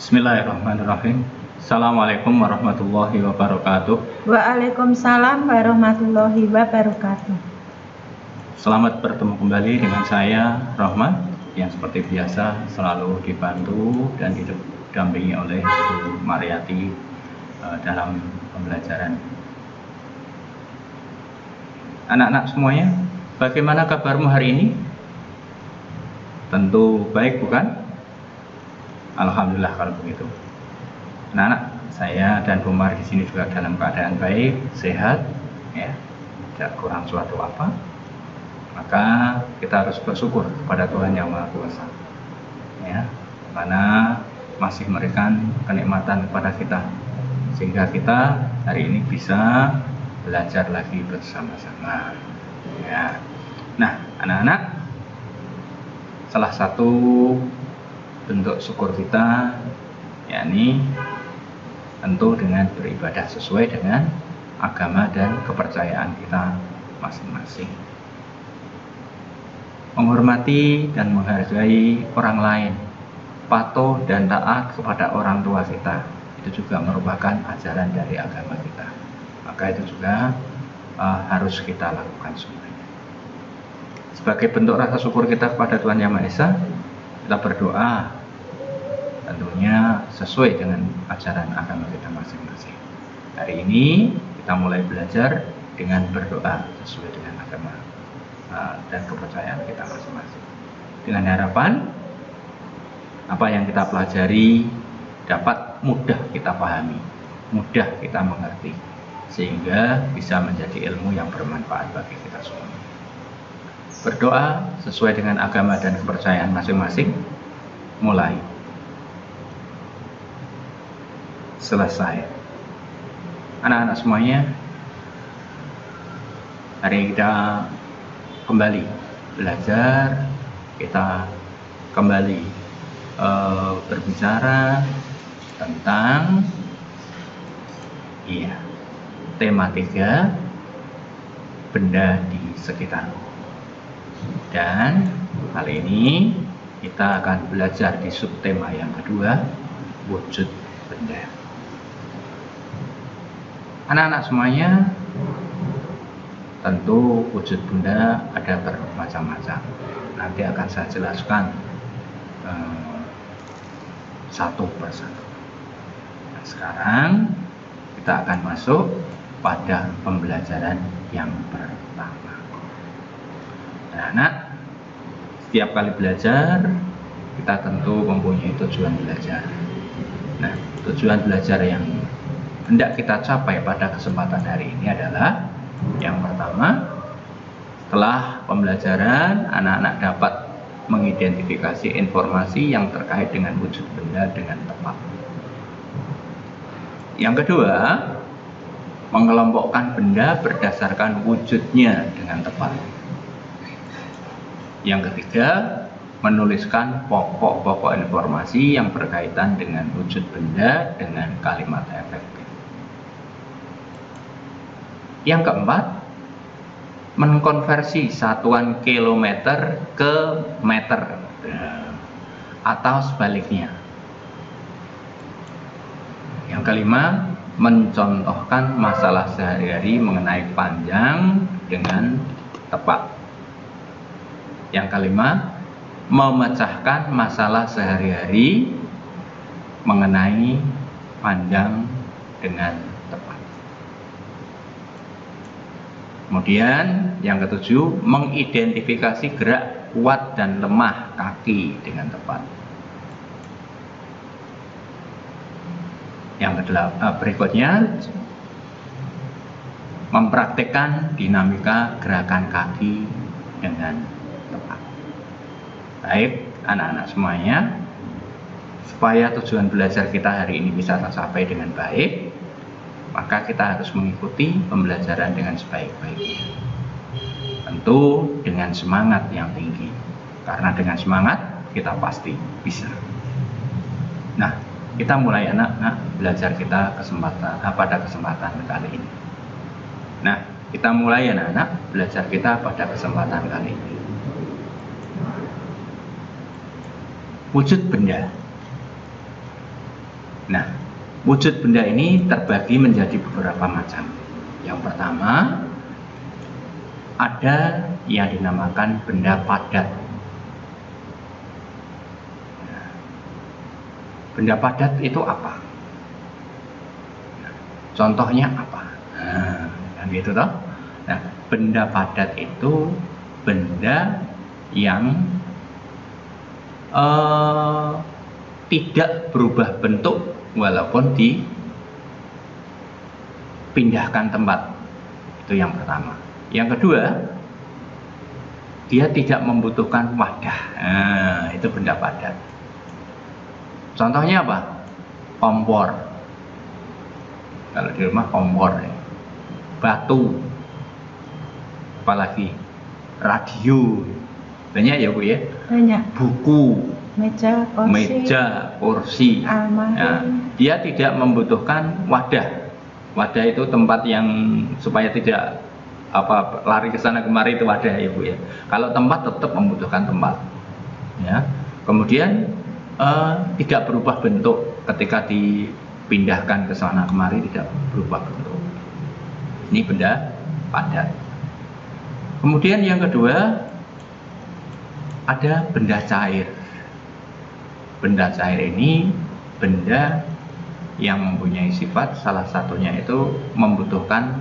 Bismillahirrahmanirrahim. Assalamualaikum warahmatullahi wabarakatuh. Waalaikumsalam warahmatullahi wabarakatuh. Selamat bertemu kembali dengan saya Rahmat, yang seperti biasa selalu dibantu dan didampingi oleh Bu Mariati dalam pembelajaran. Anak-anak semuanya, bagaimana kabarmu hari ini? Tentu baik, bukan? Alhamdulillah kalau begitu. Anak-anak, saya dan Bu Mar di sini juga dalam keadaan baik, sehat, ya, tidak kurang suatu apa. Maka kita harus bersyukur kepada Tuhan Yang Maha Kuasa, ya, karena masih memberikan kenikmatan kepada kita, sehingga kita hari ini bisa belajar lagi bersama-sama. Ya. Nah, anak-anak, salah satu bentuk syukur kita yakni tentu dengan beribadah sesuai dengan agama dan kepercayaan kita masing-masing. Menghormati dan menghargai orang lain, patuh dan taat kepada orang tua kita, itu juga merupakan ajaran dari agama kita. Maka itu juga harus kita lakukan semuanya. Sebagai bentuk rasa syukur kita kepada Tuhan Yang Maha Esa, kita berdoa tentunya sesuai dengan ajaran agama kita masing-masing. Hari ini kita mulai belajar dengan berdoa sesuai dengan agama dan kepercayaan kita masing-masing, dengan harapan apa yang kita pelajari dapat mudah kita pahami, mudah kita mengerti, sehingga bisa menjadi ilmu yang bermanfaat bagi kita semua. Berdoa sesuai dengan agama dan kepercayaan masing-masing. Mulai. Selesai. Anak-anak semuanya, hari ini kita kembali belajar, kita kembali berbicara tentang tema 3, benda di sekitarku. Dan kali ini kita akan belajar di subtema yang kedua, wujud benda. Anak-anak semuanya, tentu wujud benda ada bermacam-macam. Nanti akan saya jelaskan satu persatu. Nah, sekarang kita akan masuk pada pembelajaran yang pertama. Anak-anak, setiap kali belajar kita tentu mempunyai tujuan belajar. Nah, tujuan belajar yang hendak kita capai pada kesempatan hari ini adalah yang pertama, setelah pembelajaran anak-anak dapat mengidentifikasi informasi yang terkait dengan wujud benda dengan tepat. Yang kedua, mengelompokkan benda berdasarkan wujudnya dengan tepat. Yang ketiga, menuliskan pokok-pokok informasi yang berkaitan dengan wujud benda dengan kalimat efektif. Yang keempat, mengkonversi satuan kilometer ke meter atau sebaliknya. Yang kelima, mencontohkan masalah sehari-hari mengenai panjang dengan tepat. Yang kelima, memecahkan masalah sehari-hari mengenai panjang dengan tepat. Kemudian yang ketujuh, mengidentifikasi gerak kuat dan lemah kaki dengan tepat. Yang berikutnya, mempraktikkan dinamika gerakan kaki dengan tepat. Baik, anak-anak semuanya, supaya tujuan belajar kita hari ini bisa tercapai dengan baik, maka kita harus mengikuti pembelajaran dengan sebaik-baiknya. Tentu dengan semangat yang tinggi, karena dengan semangat kita pasti bisa. Nah, kita mulai anak-anak belajar kita pada kesempatan kali ini. Nah, kita mulai anak-anak belajar kita pada kesempatan kali ini. Wujud benda. Nah, wujud benda ini terbagi menjadi beberapa macam. Yang pertama, ada yang dinamakan benda padat. Benda padat itu apa? Nah, contohnya apa? Nah, kan gitu toh. Nah, benda padat itu benda yang tidak berubah bentuk walaupun dipindahkan tempat. Itu yang pertama. Yang kedua, dia tidak membutuhkan wadah. Nah, itu benda padat. Contohnya apa? Kompor. Kalau di rumah kompor, batu, apalagi radio, banyak ya Bu ya? Banyak. Buku, Meja, kursi, almari. Nah, dia tidak membutuhkan wadah. Wadah itu tempat yang supaya tidak lari ke sana kemari, itu wadah ya Bu ya. Kalau tempat tetap membutuhkan tempat. Ya. Kemudian tidak berubah bentuk ketika dipindahkan ke sana kemari, tidak berubah bentuk. Ini benda padat. Kemudian yang kedua, ada benda cair. Benda cair ini benda yang mempunyai sifat, salah satunya itu membutuhkan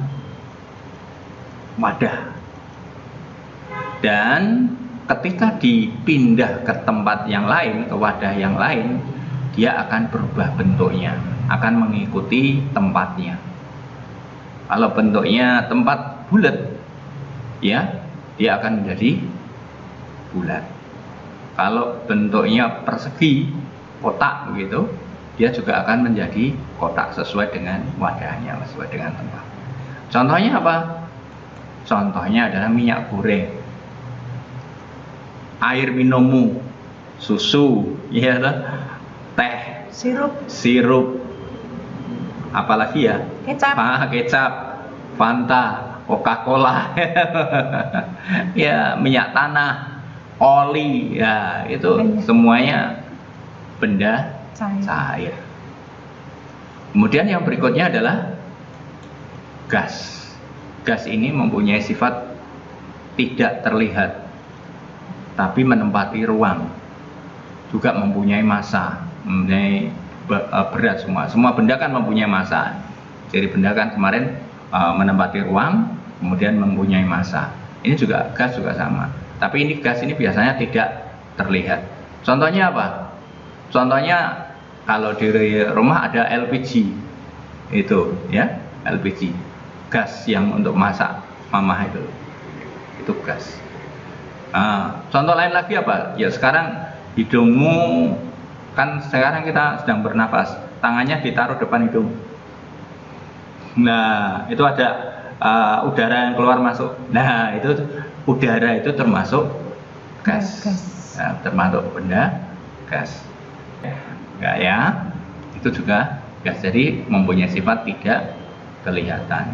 wadah. Dan ketika dipindah ke tempat yang lain, ke wadah yang lain, dia akan berubah bentuknya, akan mengikuti tempatnya. Kalau bentuknya tempat bulat, ya, dia akan menjadi bulat. Kalau bentuknya persegi, kotak begitu, dia juga akan menjadi kotak sesuai dengan wadahnya, sesuai dengan tempat. Contohnya apa? Contohnya adalah minyak goreng, air minummu, susu, ya, teh, sirup, apalagi ya, kecap, Fanta, Coca-Cola, ya, minyak tanah, oli, ya, itu semuanya benda cair. Kemudian yang berikutnya adalah gas. Gas ini mempunyai sifat tidak terlihat, tapi menempati ruang, juga mempunyai massa, mempunyai berat. Semua benda kan mempunyai massa. Jadi benda kan kemarin menempati ruang, kemudian mempunyai massa. Ini juga gas juga sama. Tapi ini gas ini biasanya tidak terlihat. Contohnya apa? Contohnya kalau di rumah ada LPG, itu ya, LPG, gas yang untuk masak mamah itu gas. Nah, contoh lain lagi apa? Ya sekarang hidungmu, kan sekarang kita sedang bernapas, tangannya ditaruh depan hidung. Nah, itu ada udara yang keluar masuk. Nah, itu udara itu termasuk gas. Nah, termasuk benda gas. Enggak ya? Itu juga gas. Jadi mempunyai sifat tidak kelihatan.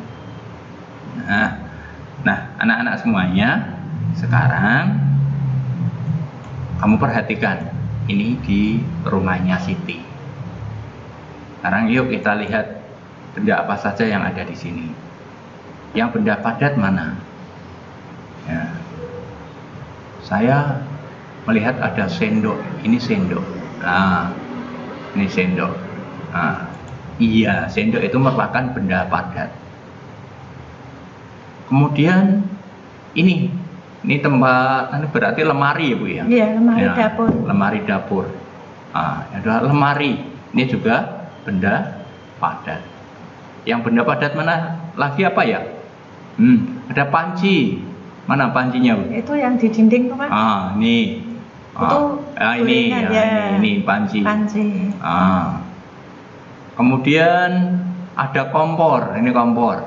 Nah, anak-anak semuanya, sekarang kamu perhatikan ini di rumahnya Siti. Sekarang yuk kita lihat benda apa saja yang ada di sini. Yang benda padat mana? Ya. Saya melihat ada sendok. Ini sendok. Nah, ini sendok. Nah, iya, sendok itu merupakan benda padat. Kemudian ini tempat, ini berarti lemari ya Bu ya? Iya, lemari ya, dapur. Lemari dapur. Nah, adalah lemari. Ini juga benda padat. Yang benda padat mana lagi apa ya? Ada panci. Mana pancinya Bu? Itu yang di dinding tuh Pak. Ini. Ini panci. Kemudian ada kompor. Ini kompor.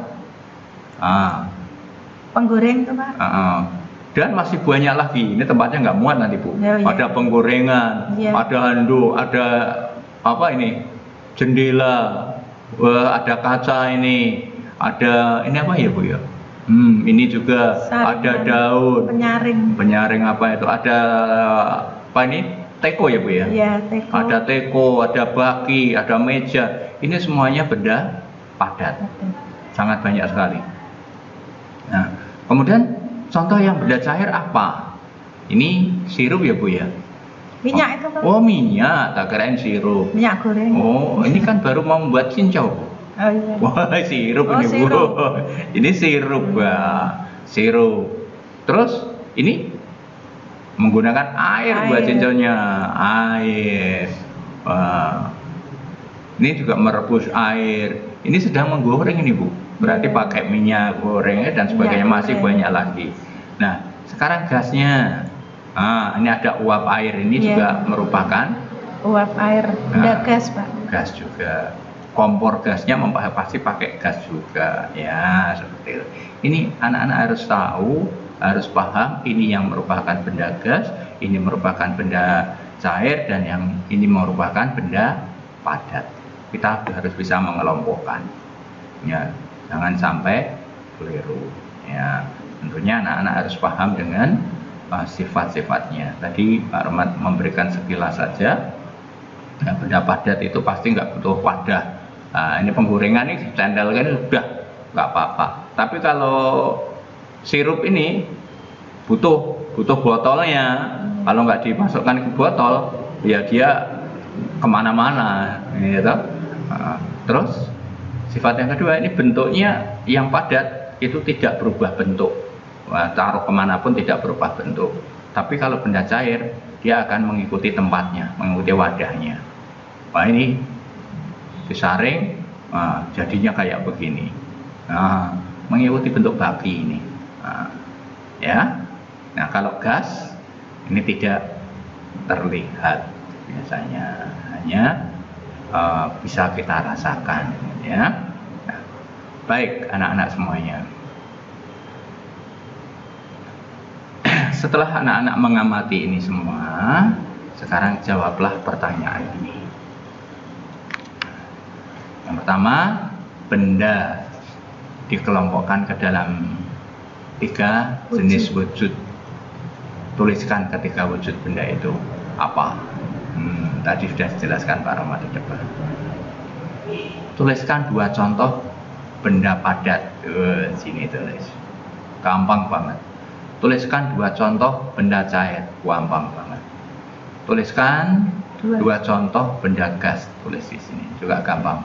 Penggoreng tuh Pak. Dan masih banyak lagi. Ini tempatnya nggak muat nanti Bu. Ya. Ada penggorengan, ada handuk, ada apa ini? Jendela, ada kaca ini, ada ini apa ya Bu ya? Ini juga ada daun. Penyaring. Penyaring apa itu? Ada apa ini? teko ya Bu ya? Iya, teko. Ada teko, ada baki, ada meja. Ini semuanya benda padat. Sangat banyak sekali. Nah, kemudian contoh yang benda cair apa? Ini sirup ya Bu ya? Minyak itu Pak. Oh minyak, tak kirain sirup. Minyak goreng. Oh ini kan baru mau membuat cincau. Oh iya. Wah sirup Oh, ini Bu. sirup. Ini sirup Wah. Sirup. Terus ini menggunakan air buat cincaunya. Air. Wah. Ini juga merebus air. Ini sedang menggoreng ini Bu. Berarti pakai minyak gorengnya dan sebagainya, masih banyak lagi. Nah sekarang gasnya. Ini ada uap air, ini juga merupakan uap air, benda gas Pak. Gas juga. Kompor gasnya pasti pakai gas juga, ya seperti itu. Ini anak-anak harus tahu, harus paham ini yang merupakan benda gas, ini merupakan benda cair, dan yang ini merupakan benda padat. Kita harus bisa mengelompokkan, ya jangan sampai keliru. Ya tentunya anak-anak harus paham dengan sifat-sifatnya. Tadi Pak Rahmat memberikan sekilas saja. Nah, benda padat itu pasti nggak butuh wadah. Nah, ini penggorengan ini cendal kan udah nggak apa-apa. Tapi kalau sirup ini butuh botolnya. Kalau nggak dimasukkan ke botol, ya dia kemana-mana, gitu. Terus sifat yang kedua, ini bentuknya yang padat itu tidak berubah bentuk. Taruh kemanapun tidak berubah bentuk. Tapi kalau benda cair, dia akan mengikuti tempatnya, mengikuti wadahnya. Wah ini disaring, jadinya kayak begini. Mengikuti bentuk baki ini. Ya. Nah kalau gas ini tidak terlihat biasanya, hanya bisa kita rasakan. Ya. Nah, baik anak-anak semuanya. Setelah anak-anak mengamati ini semua, sekarang jawablah pertanyaan ini. Yang pertama, benda dikelompokkan ke dalam 3 jenis wujud. Tuliskan ketiga wujud benda itu apa? Tadi sudah dijelaskan Pak Rahmat di depan. Tuliskan 2 contoh benda padat. Sini tulis. Gampang banget. Tuliskan 2 contoh benda cair, gampang banget. Tuliskan 2 contoh benda gas, tulis di sini juga gampang.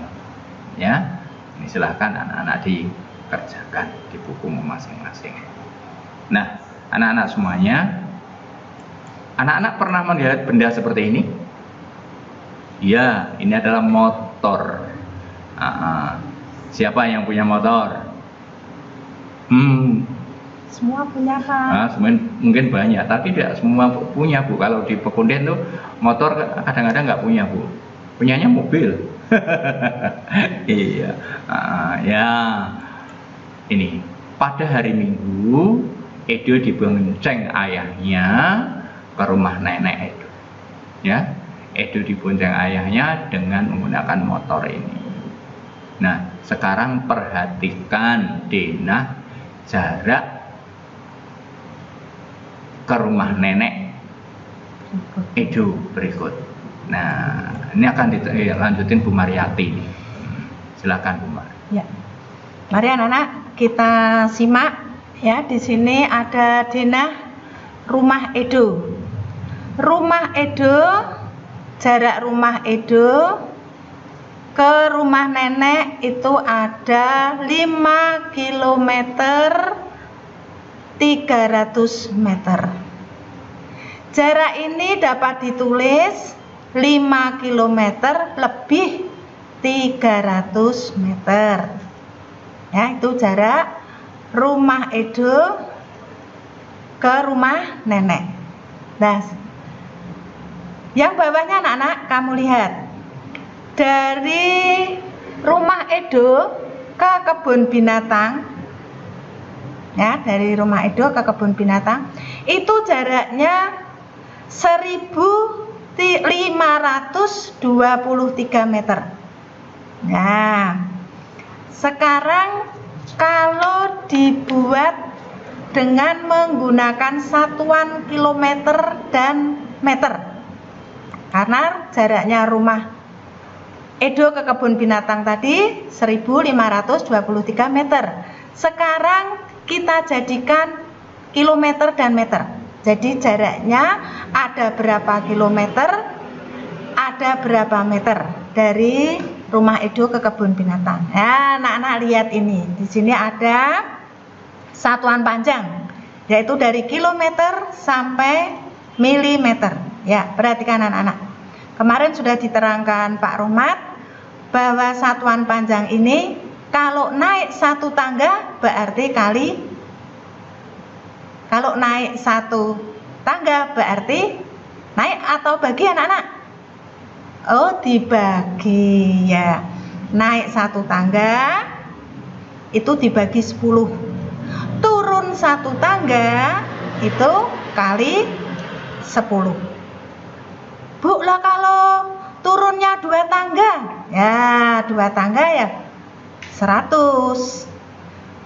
Ya, ini silahkan anak-anak dikerjakan di bukumu masing-masing. Nah, anak-anak semuanya, anak-anak pernah melihat benda seperti ini? Ya, ini adalah motor. Siapa yang punya motor? Semua punya Pak. Mungkin banyak, tapi tidak semua punya Bu. Kalau di Pekunden tuh motor kadang-kadang nggak punya Bu. Punyanya mobil. Iya. Ya. Ini pada hari Minggu Edo dibonceng ayahnya ke rumah nenek Edo. Ya. Edo dibonceng ayahnya dengan menggunakan motor ini. Nah, sekarang perhatikan Denah jarak ke rumah nenek Edo berikut. Nah, ini akan dilanjutin Bu Mariati. Silakan Bu Mar. Ya. Mari anak-anak kita simak ya. Di sini ada Denah rumah Edo. Rumah Edo, jarak rumah Edo ke rumah nenek itu ada 5 km 300 meter. Jarak ini dapat ditulis 5 km lebih 300 meter. Ya, itu jarak rumah Edo ke rumah nenek. Nah, yang bawahnya anak-anak kamu lihat. Dari rumah Edo ke kebun binatang, ya, dari rumah Edo ke kebun binatang itu jaraknya 1523 meter. Nah, sekarang kalau dibuat dengan menggunakan satuan kilometer dan meter, Karena jaraknya rumah Edo ke kebun binatang tadi 1523 meter. Sekarang kita jadikan kilometer dan meter. Jadi jaraknya ada berapa kilometer, ada berapa meter dari rumah Edo ke kebun binatang. Nah, anak-anak lihat ini. Di sini ada satuan panjang, yaitu dari kilometer sampai milimeter. Ya, perhatikan anak-anak. Kemarin sudah diterangkan Pak Rohmat bahwa satuan panjang ini kalau naik satu tangga berarti kali. Kalau naik satu tangga berarti naik atau bagi anak-anak? Oh, dibagi ya. Naik satu tangga itu dibagi 10. Turun satu tangga itu kali 10. Bu, lah kalau turunnya 2 tangga, ya 2 tangga ya 100.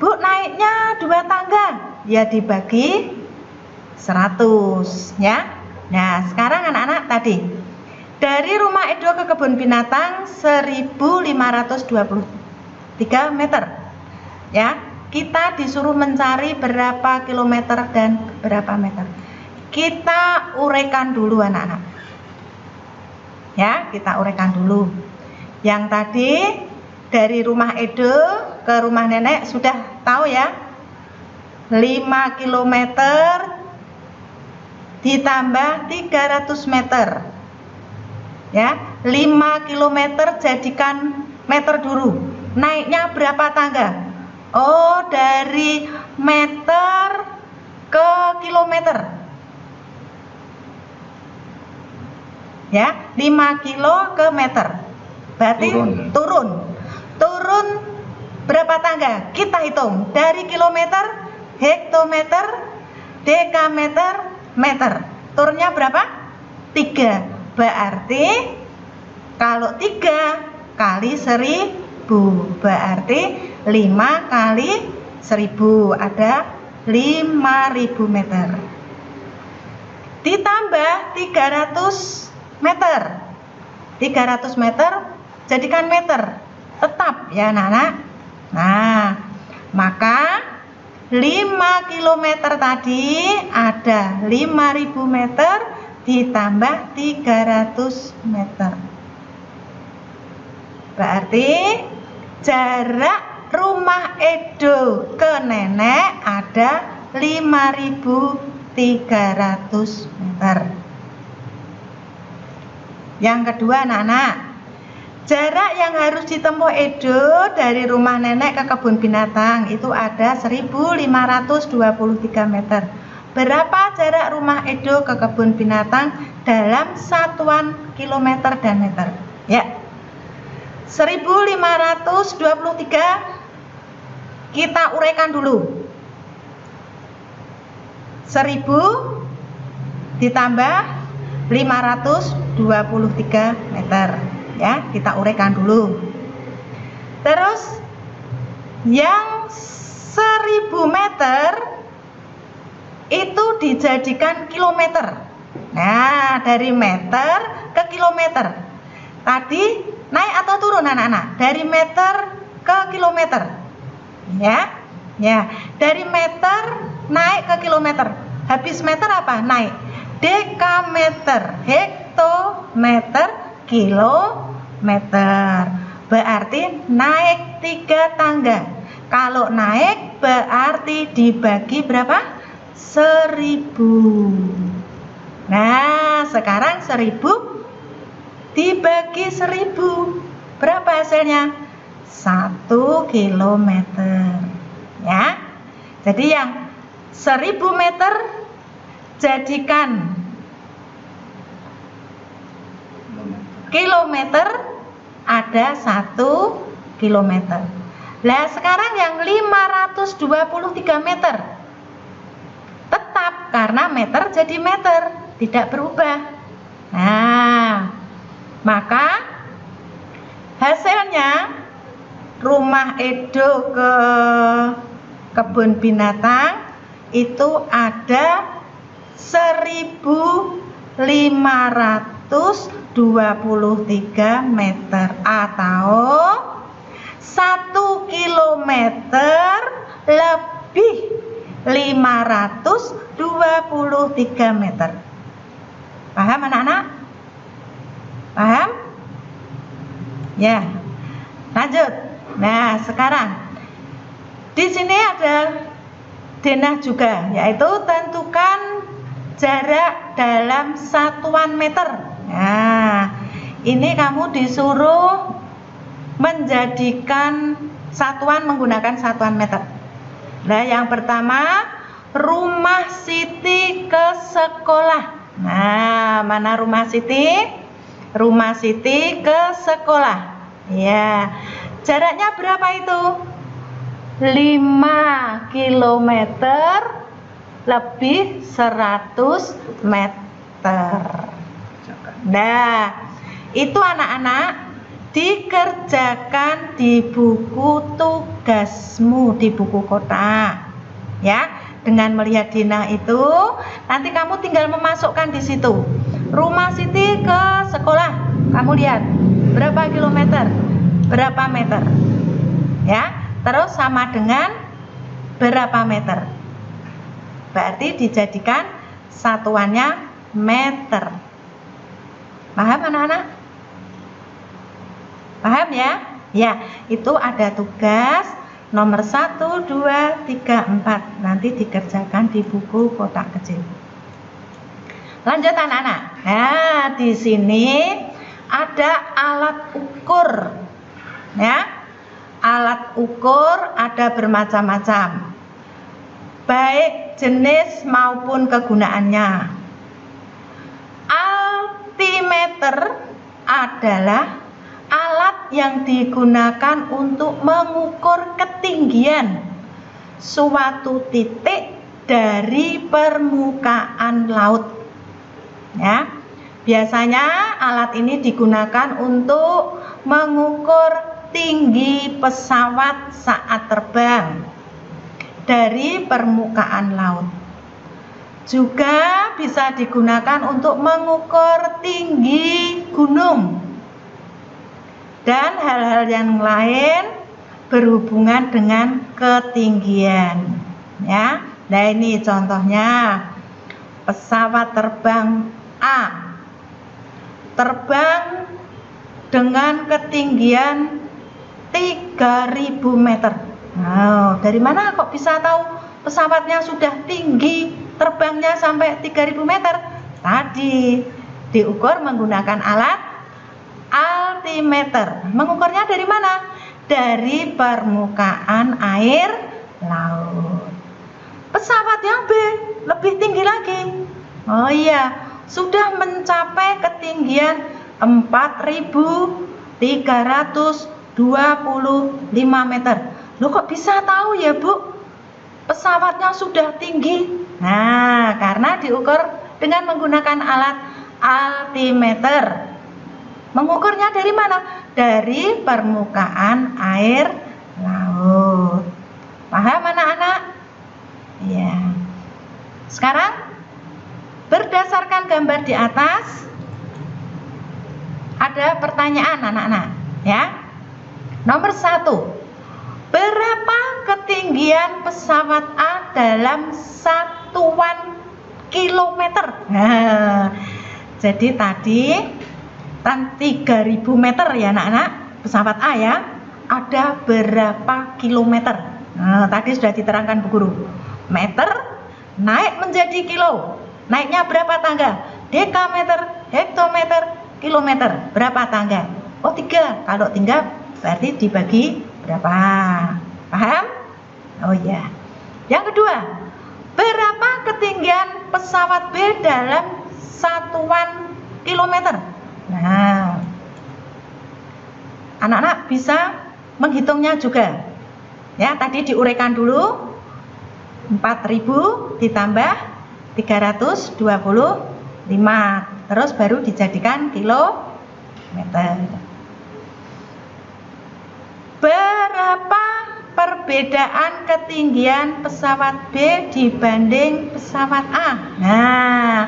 Bu, naiknya 2 tangga, ya dibagi 100 ya. Nah, sekarang anak-anak tadi dari rumah Edo ke kebun binatang 1523 meter. Ya, kita disuruh mencari berapa kilometer dan berapa meter. Kita uraikan dulu anak-anak. Ya, kita uraikan dulu. Yang tadi dari rumah Edo ke rumah nenek sudah tahu ya. 5 km ditambah 300 meter. Ya, 5 km jadikan meter dulu. Naiknya berapa tangga? Oh, dari meter ke kilometer. Ya, 5 kilo ke meter. Berarti turun berapa tangga? Kita hitung dari kilometer, hektometer, dekameter, meter. Turunnya berapa? 3. Berarti kalau 3 kali 1000 berarti 5 kali 1000 ada 5000 meter. Ditambah 300 meter. 300 meter jadikan meter. Tetap ya anak-anak. Nah, maka 5 km tadi ada 5000 meter ditambah 300 meter. Berarti jarak rumah Edo ke nenek ada 5300 meter. Yang kedua anak-anak, jarak yang harus ditempuh Edo dari rumah nenek ke kebun binatang itu ada 1523 meter. Berapa jarak rumah Edo ke kebun binatang dalam satuan kilometer dan meter? Ya, 1523 kita uraikan dulu. 1000 ditambah 523 meter. Ya, kita uraikan dulu. Terus yang 1000 meter itu dijadikan kilometer. Nah, dari meter ke kilometer. Tadi naik atau turun anak-anak? Dari meter ke kilometer. Ya. Ya, dari meter naik ke kilometer. Habis meter apa? Naik. Dekameter, hektometer, kilometer. Berarti naik 3 tangga. Kalau naik berarti dibagi berapa? 1000. Nah, sekarang 1000 dibagi 1000. Berapa hasilnya? 1 kilometer. Ya. Jadi yang 1000 meter jadikan kilometer ada 1 kilometer. Nah, sekarang yang 523 meter tetap karena meter jadi meter, tidak berubah. Nah, maka hasilnya rumah Edo ke kebun binatang itu ada 1523 23 meter atau 1 kilometer lebih 523 meter. Paham anak-anak? Paham? Ya. Lanjut. Nah, sekarang di sini ada denah juga, yaitu tentukan jarak dalam satuan meter. Nah, ini kamu disuruh menjadikan satuan menggunakan satuan meter. Nah, yang pertama, rumah Siti ke sekolah. Nah, mana rumah Siti? Rumah Siti ke sekolah. Ya, jaraknya berapa itu? 5 km lebih 100 meter. Nah, itu anak-anak dikerjakan di buku tugasmu di buku kotak. Ya, dengan melihat denah itu, nanti kamu tinggal memasukkan di situ. Rumah Siti ke sekolah. Kamu lihat berapa kilometer, berapa meter. Ya, terus sama dengan berapa meter. Berarti dijadikan satuannya meter. Paham anak-anak? Paham ya? Ya, itu ada tugas nomor 1, 2, 3, 4. Nanti dikerjakan di buku kotak kecil. Lanjut anak-anak. Nah, di sini ada alat ukur. Ya. Alat ukur ada bermacam-macam, baik jenis maupun kegunaannya. Altimeter adalah alat yang digunakan untuk mengukur ketinggian suatu titik dari permukaan laut. Ya, biasanya alat ini digunakan untuk mengukur tinggi pesawat saat terbang dari permukaan laut. Juga bisa digunakan untuk mengukur tinggi gunung dan hal-hal yang lain berhubungan dengan ketinggian. Ya, nah ini contohnya pesawat terbang A terbang dengan ketinggian 3.000 meter. Nah, dari mana kok bisa tahu pesawatnya sudah tinggi, terbangnya sampai 3.000 meter? Tadi diukur menggunakan alat altimeter. Mengukurnya dari mana? Dari permukaan air laut. Pesawat yang B lebih tinggi lagi. Oh iya, sudah mencapai ketinggian 4.325 meter. Loh, kok bisa tahu ya Bu? Pesawatnya sudah tinggi. Nah, karena diukur dengan menggunakan alat altimeter. Mengukurnya dari mana? Dari permukaan air laut. Paham anak-anak? Ya. Sekarang berdasarkan gambar di atas ada pertanyaan anak-anak, ya. Nomor 1. Berapa ketinggian pesawat A dalam satuan kilometer? Nah, jadi tadi kan 3.000 meter ya anak-anak, pesawat A ya. Ada berapa kilometer? Nah, tadi sudah diterangkan Bu Guru. Meter naik menjadi kilo. Naiknya berapa tangga? Dekameter, hektometer, kilometer. Berapa tangga? Oh, 3. Kalau 3 berarti dibagi berapa? Paham? Oh ya. Yang kedua, berapa ketinggian pesawat B dalam satuan kilometer? Nah, anak-anak bisa menghitungnya juga. Ya, tadi diuraikan dulu. 4.000 ditambah 325, terus baru dijadikan kilometer. Berapa perbedaan ketinggian pesawat B dibanding pesawat A? Nah,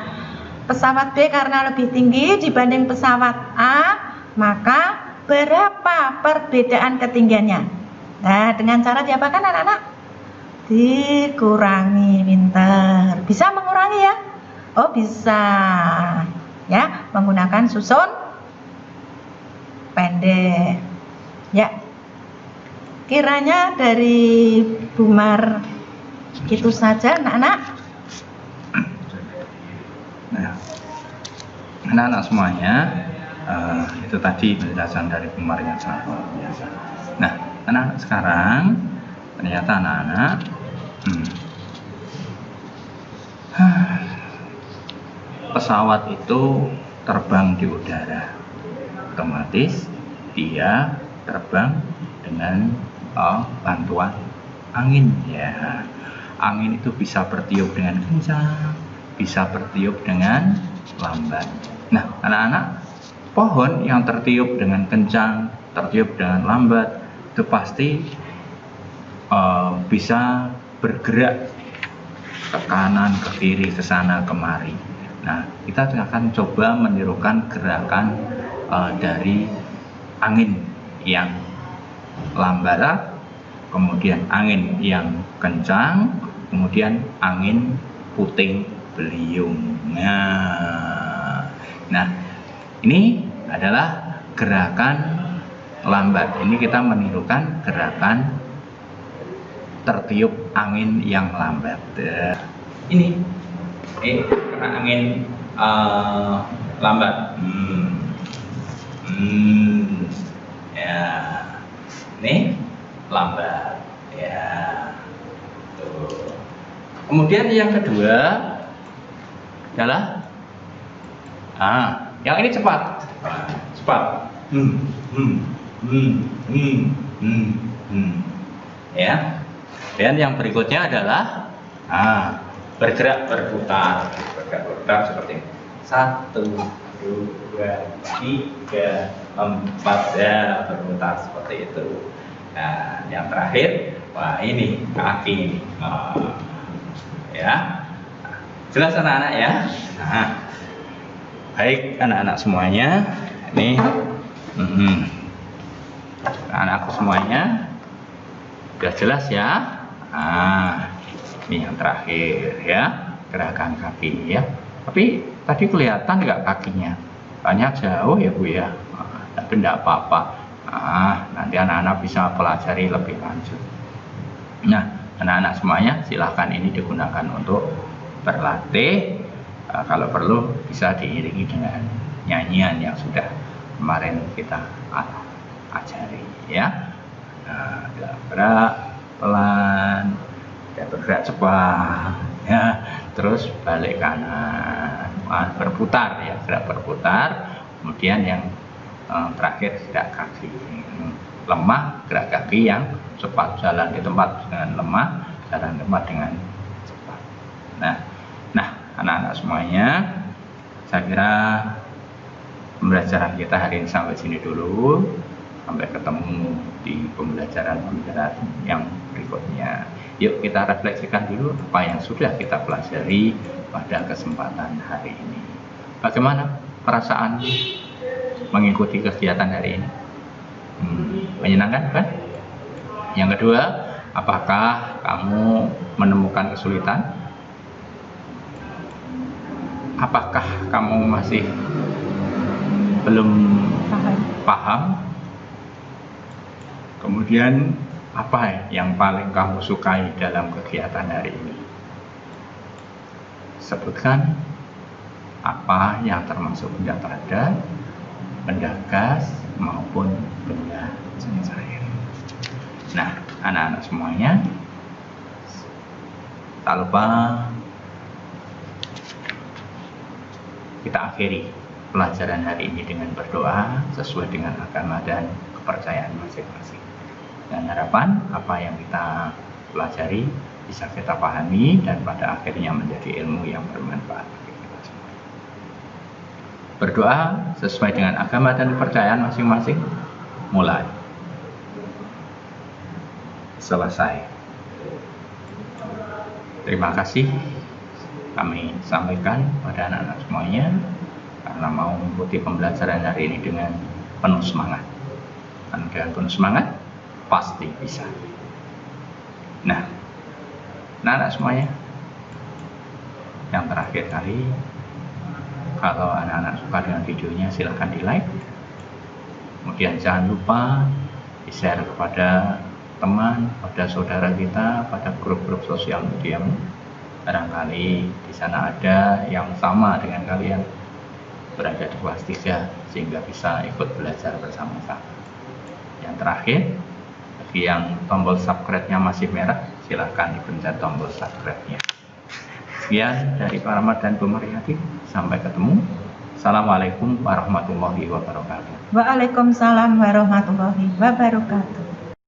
pesawat B karena lebih tinggi dibanding pesawat A, maka berapa perbedaan ketinggiannya? Nah, dengan cara diapakan anak-anak? Dikurangi, pinter. Bisa mengurangi ya? Oh, bisa. Ya, menggunakan susun pendek. Ya. Kiranya dari Bu Mar itu saja, anak-anak. Nah, anak-anak semuanya, itu tadi penjelasan dari Bu Mar yang sangat luar biasa. Nah, anak-anak sekarang ternyata anak-anak pesawat itu terbang di udara, otomatis dia terbang dengan bantuan angin ya. Angin itu bisa bertiup dengan kencang, bisa bertiup dengan lambat. Nah, anak-anak, pohon yang tertiup dengan kencang, tertiup dengan lambat, itu pasti bisa bergerak ke kanan, ke kiri, ke sana, kemari. Nah, kita akan coba menirukan gerakan dari angin yang lambat, kemudian angin yang kencang, kemudian angin puting beliung. Nah, ini adalah gerakan lambat. Ini kita menirukan gerakan tertiup angin yang lambat. Ini karena angin lambat. Ya, ini lambat. Ya. Tuh. Kemudian yang kedua adalah yang ini cepat. Cepat. Ya. Dan yang berikutnya adalah bergerak berputar seperti ini. 1, 2, 3, 4 ya, berputar seperti itu. Nah, yang terakhir, wah ini kaki. Ya, jelas anak-anak ya. Nah, baik anak-anak semuanya, ini anak-anakku semuanya sudah jelas ya. Ini yang terakhir ya, gerakan kaki ya. Tapi tadi kelihatan nggak kakinya? Banyak jauh ya Bu ya. Tapi tidak apa-apa. Nanti anak-anak bisa pelajari lebih lanjut. Nah, anak-anak semuanya silahkan ini digunakan untuk berlatih. Kalau perlu bisa diiringi dengan nyanyian yang sudah kemarin kita ajari ya. Gerak pelan, bergerak cepat ya, terus balik kanan, berputar ya, gerak berputar. Kemudian yang terakhir gerak kaki lemah, gerak kaki yang cepat, jalan di tempat dengan lemah, jalan di tempat dengan cepat. Nah anak-anak semuanya, saya kira pembelajaran kita hari ini sampai sini dulu. Sampai ketemu di pembelajaran yang berikutnya. Yuk kita refleksikan dulu apa yang sudah kita pelajari pada kesempatan hari ini. Bagaimana perasaan mengikuti kegiatan hari ini? Menyenangkan kan? Yang kedua, apakah kamu menemukan kesulitan? Apakah kamu masih belum paham? Kemudian apa yang paling kamu sukai dalam kegiatan hari ini? Sebutkan apa yang termasuk benda padat, benda gas maupun benda cair. Nah, anak-anak semuanya, tak lupa kita akhiri pelajaran hari ini dengan berdoa sesuai dengan agama dan kepercayaan masing-masing. Dan harapan apa yang kita pelajari bisa kita pahami dan pada akhirnya menjadi ilmu yang bermanfaat bagi kita semua. Berdoa sesuai dengan agama dan kepercayaan masing-masing. Mulai. Selesai. Terima kasih. kami sampaikan pada anak-anak semuanya, karena mau mengikuti pembelajaran hari ini dengan penuh semangat. Dan dengan penuh semangat pasti bisa. Nah, anak-anak semuanya, yang terakhir kali, kalau anak-anak suka dengan videonya silahkan di like. Kemudian jangan lupa di share kepada teman, pada saudara kita, pada grup-grup sosial media. Barangkali di sana ada yang sama dengan kalian, berada di kelas 3, sehingga bisa ikut belajar bersama-sama. Yang terakhir, bagi yang tombol subscribe-nya masih merah, silahkan dipencet tombol subscribe-nya. Sekian dari Pak Rahmat dan Bu Mariati. Sampai ketemu. Assalamualaikum warahmatullahi wabarakatuh. Waalaikumsalam warahmatullahi wabarakatuh.